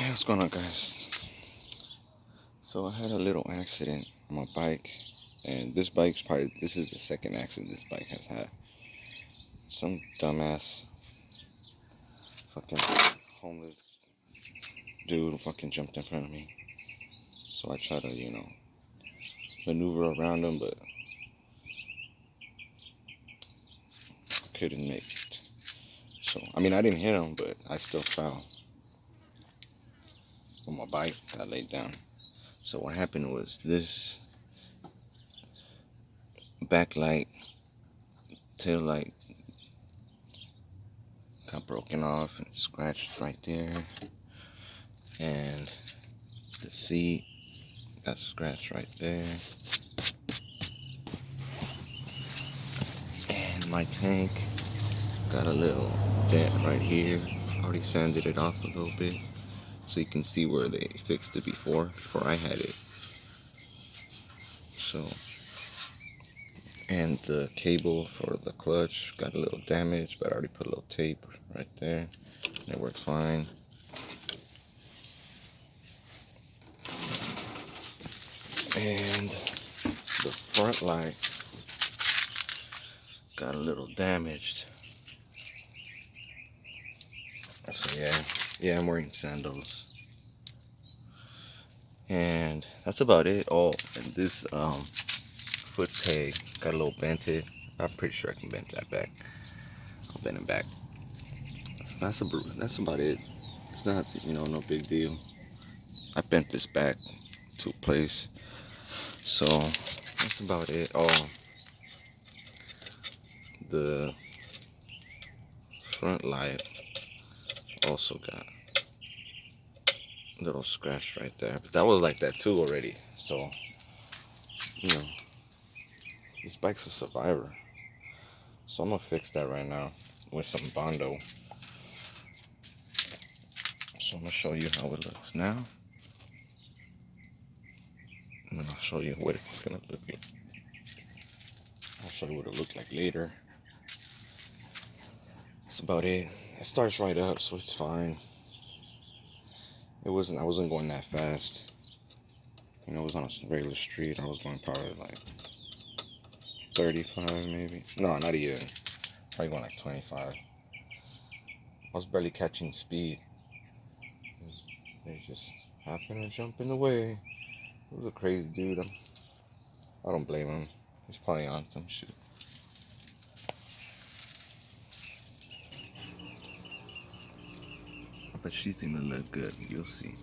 Hey, what's going on, guys? So I had a little accident on my bike, and this is the second accident this bike has had. Some dumbass fucking homeless dude fucking jumped in front of me. So I tried to, maneuver around him, but I couldn't make it. So, I mean, I didn't hit him, but I still fell. On my bike, got laid down. So what happened was this backlight, tail light got broken off and scratched right there, and the seat got scratched right there, and my tank got a little dent right here. I already sanded it off a little bit so you can see where they fixed it before I had it. So, and the cable for the clutch got a little damaged, but I already put a little tape right there and it works fine. And the front light got a little damaged. So yeah, I'm wearing sandals. And that's about it. Oh, and this foot peg got a little bented. I'm pretty sure I can bend that back. I'll bend it back. That's about it. It's not, no big deal. I bent this back to place. So that's about it. Oh, the front light also got a little scratch right there. But that was like that too already. So, you know, this bike's a survivor. So I'm gonna fix that right now with some Bondo. So I'm gonna show you how it looks now. And then I'll show you what it's gonna look like. I'll show you what it looked like later. That's about it. It starts right up, so it's fine. I wasn't going that fast. It was on a regular street. I was going probably like 35 maybe. No, not even. Probably going like 25. I was barely catching speed. They just happened to jump in the way. It was a crazy dude. I don't blame him. He's probably on some shit. But she's gonna look good. You'll see.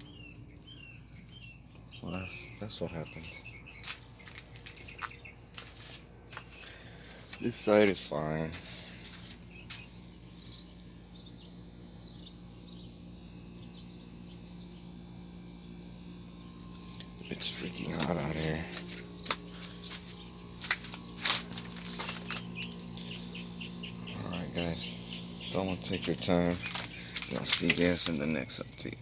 Well, that's what happened. This side is fine. It's freaking hot out here. Alright, guys. Don't want to take your time. I'll see you guys in the next update.